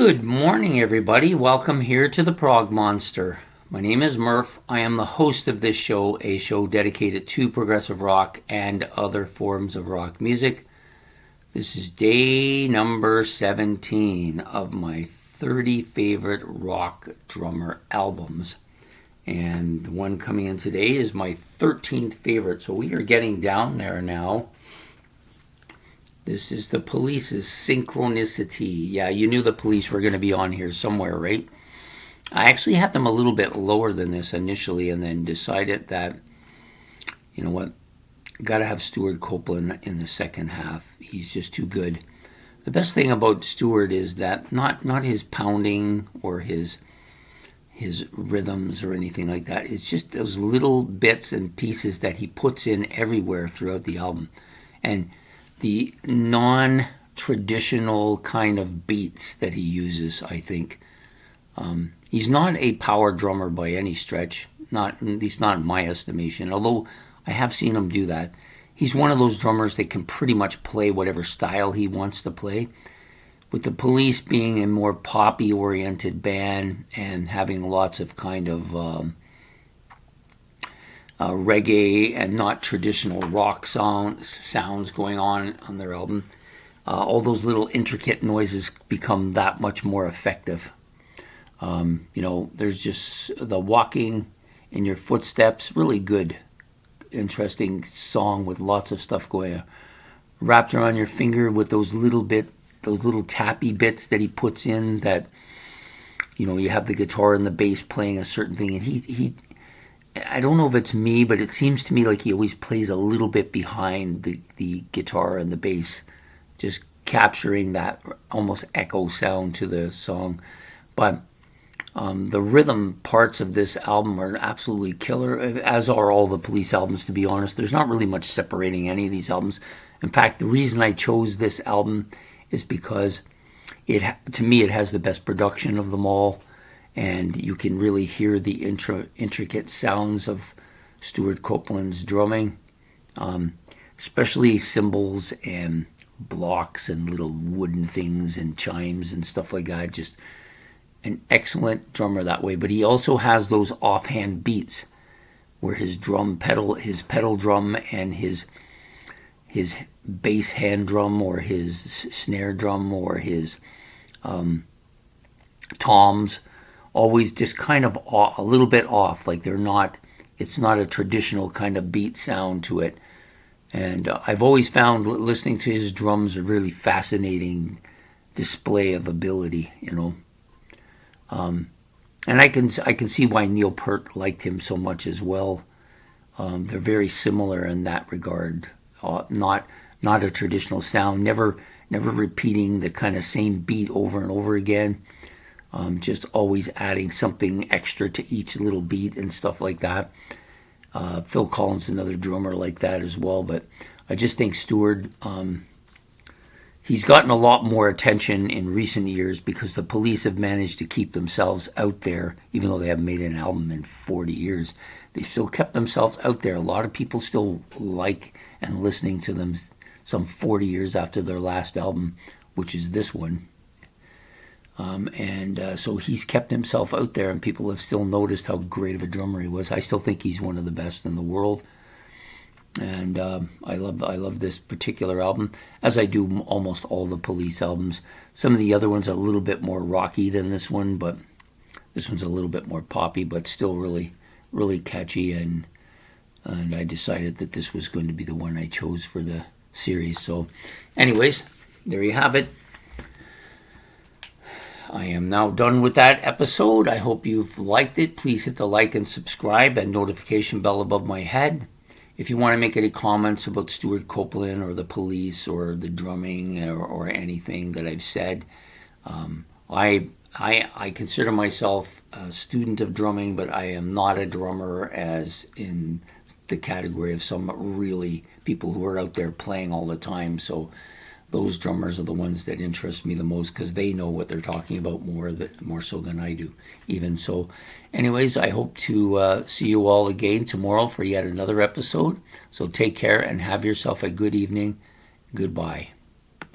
Good morning, everybody. Welcome here to the Prog Monster. My name is Murph. I am the host of this show, a show dedicated to progressive rock and other forms of rock music. This is day number 17 of my 30 favorite rock drummer albums. And the one coming in today is my 13th favorite. So we are getting down there now. This is the Police's Synchronicity. Yeah, you knew the Police were going to be on here somewhere, right? I actually had them a little bit lower than this initially and then decided that, you know what, got to have Stuart Copeland in the second half. He's just too good. The best thing about Stuart is that not his pounding or his rhythms or anything like that. It's just those little bits and pieces that he puts in everywhere throughout the album. And the non-traditional kind of beats that he uses, I think. He's not a power drummer by any stretch, at least not in my estimation, although I have seen him do that. He's one of those drummers that can pretty much play whatever style he wants to play. With the Police being a more poppy-oriented band and having lots of kind of reggae and not traditional rock sounds going on their album. All those little intricate noises become that much more effective. There's just the walking in your footsteps, really good, interesting song with lots of stuff going on. Wrapped around your finger with those little tappy bits that he puts in that, you have the guitar and the bass playing a certain thing, and he I don't know if it's me, but it seems to me like he always plays a little bit behind the guitar and the bass, just capturing that almost echo sound to the song. But the rhythm parts of this album are absolutely killer, as are all the Police albums, to be honest. There's not really much separating any of these albums. In fact, the reason I chose this album is because to me it has the best production of them all. And you can really hear the intricate sounds of Stuart Copeland's drumming, especially cymbals and blocks and little wooden things and chimes and stuff like that. Just an excellent drummer that way. But he also has those offhand beats where his pedal drum and his bass hand drum or his snare drum or his toms always just kind of a little bit off, like it's not a traditional kind of beat sound to it. And I've always found listening to his drums a really fascinating display of ability, And I can see why Neil Peart liked him so much as well. They're very similar in that regard. Not a traditional sound, never repeating the kind of same beat over and over again. Just always adding something extra to each little beat and stuff like that. Phil Collins is another drummer like that as well. But I just think Stuart, he's gotten a lot more attention in recent years because the Police have managed to keep themselves out there, even though they haven't made an album in 40 years. They still kept themselves out there. A lot of people still like and listening to them some 40 years after their last album, which is this one. So he's kept himself out there, and people have still noticed how great of a drummer he was. I still think he's one of the best in the world, and I love this particular album, as I do almost all the Police albums. Some of the other ones are a little bit more rocky than this one, but this one's a little bit more poppy, but still really, really catchy. And I decided that this was going to be the one I chose for the series. So, anyways, there you have it. I am now done with that episode. I hope you've liked it. Please hit the like and subscribe and notification bell above my head. If you want to make any comments about Stuart Copeland or the Police or the drumming or anything that I've said, I consider myself a student of drumming, but I am not a drummer as in the category of some really people who are out there playing all the time. So those drummers are the ones that interest me the most because they know what they're talking about more so than I do. Even so, anyways, I hope to see you all again tomorrow for yet another episode. So take care and have yourself a good evening. Goodbye.